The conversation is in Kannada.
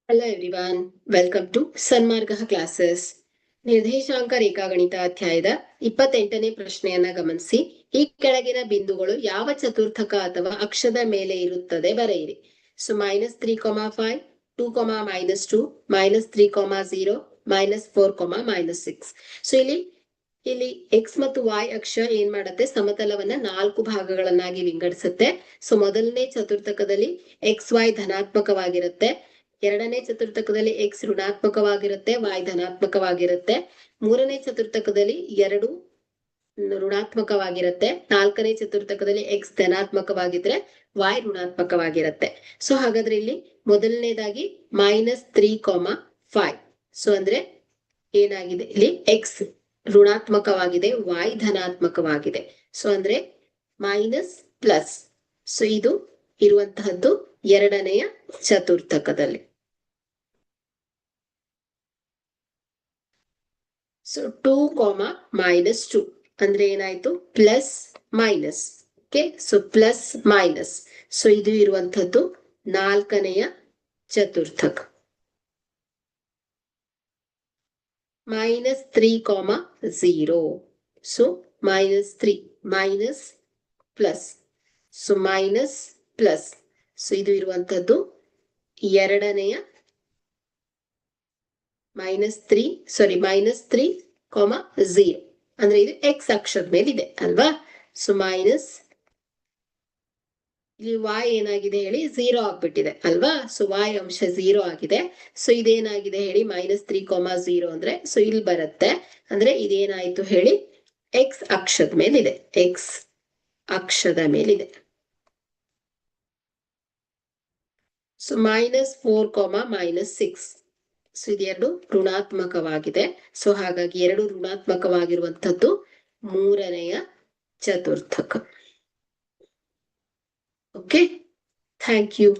Hello everyone, welcome to Sanmarga classes. ನಿರ್ದೇಶಾಂಕ ರೇಖಾಗಣಿತ ಅಧ್ಯಾಯದ 28ನೇ ಪ್ರಶ್ನೆಯನ್ನ ಗಮನಿಸಿ. ಈ ಕೆಳಗಿನ ಬಿಂದುಗಳು ಯಾವ ಚತುರ್ಥಕ ಅಥವಾ ಅಕ್ಷದ ಮೇಲೆ ಇರುತ್ತದೆ ಬರೆಯಿರಿ. ಸೊ -3,5, 2, -2, -3, 0, -4, -6. ಸೊ ಇಲ್ಲಿ x ಮತ್ತು y ಅಕ್ಷ ಏನ್ ಮಾಡುತ್ತೆ, ಸಮತಲವನ್ನ 4 ಭಾಗಗಳನ್ನಾಗಿ ವಿಂಗಡಿಸುತ್ತೆ. ಸೊ ಮೊದಲನೇ ಚತುರ್ಥಕದಲ್ಲಿ XY ಧನಾತ್ಮಕವಾಗಿರುತ್ತೆ, ಎರಡನೇ ಚತುರ್ಥಕದಲ್ಲಿ x ಋಣಾತ್ಮಕವಾಗಿರುತ್ತೆ, y ಧನಾತ್ಮಕವಾಗಿರುತ್ತೆ, ಮೂರನೇ ಚತುರ್ಥಕದಲ್ಲಿ 2 ಋಣಾತ್ಮಕವಾಗಿರುತ್ತೆ, ನಾಲ್ಕನೇ ಚತುರ್ಥಕದಲ್ಲಿ x ಧನಾತ್ಮಕವಾಗಿದ್ರೆ y ಋಣಾತ್ಮಕವಾಗಿರುತ್ತೆ. ಸೊ ಹಾಗಾದ್ರೆ ಇಲ್ಲಿ ಮೊದಲನೇದಾಗಿ -3,5. ಸೊ ಅಂದ್ರೆ ಏನಾಗಿದೆ, ಇಲ್ಲಿ x ಋಣಾತ್ಮಕವಾಗಿದೆ, y ಧನಾತ್ಮಕವಾಗಿದೆ. ಸೊ ಅಂದ್ರೆ ಮೈನಸ್ ಪ್ಲಸ್. ಸೊ ಇದು ಇರುವಂತಹದ್ದು ಎರಡನೆಯ ಚತುರ್ಥಕದಲ್ಲಿ. ಸೊ 2, -2 ಅಂದ್ರೆ ಏನಾಯ್ತು, plus minus. Okay, so plus minus. So ಇದು ಇರುವಂತಹದ್ದು ನಾಲ್ಕನೆಯ ಚತುರ್ಥಕ. -3, 0. So -3 minus plus, so minus plus. So ಇದು ಇರುವಂತಹದ್ದು ಎರಡನೆಯ -3, 0 ಅಂದ್ರೆ ಇದು x ಅಕ್ಷದ ಮೇಲಿದೆ ಅಲ್ವಾ. ಸೊ ಮೈನಸ್, ಇಲ್ಲಿ y ಏನಾಗಿದೆ ಹೇಳಿ, 0 ಆಗ್ಬಿಟ್ಟಿದೆ ಅಲ್ವಾ. ಸೊ y ಅಂಶ 0 ಆಗಿದೆ. ಸೊ ಇದೇನಾಗಿದೆ ಹೇಳಿ, -3, 0 ಅಂದ್ರೆ ಸೊ ಇಲ್ಲಿ ಬರುತ್ತೆ. ಅಂದ್ರೆ ಇದೇನಾಯ್ತು ಹೇಳಿ, x ಅಕ್ಷದ ಮೇಲಿದೆ, x ಅಕ್ಷದ ಮೇಲಿದೆ. ಸೊ -4, -6. ಸೊ ಇದೆರಡು ಋಣಾತ್ಮಕವಾಗಿದೆ. ಸೊ ಹಾಗಾಗಿ ಎರಡು ಋಣಾತ್ಮಕವಾಗಿರುವಂತದ್ದು ಮೂರನೆಯ ಚತುರ್ಥಕ. Okay, thank you.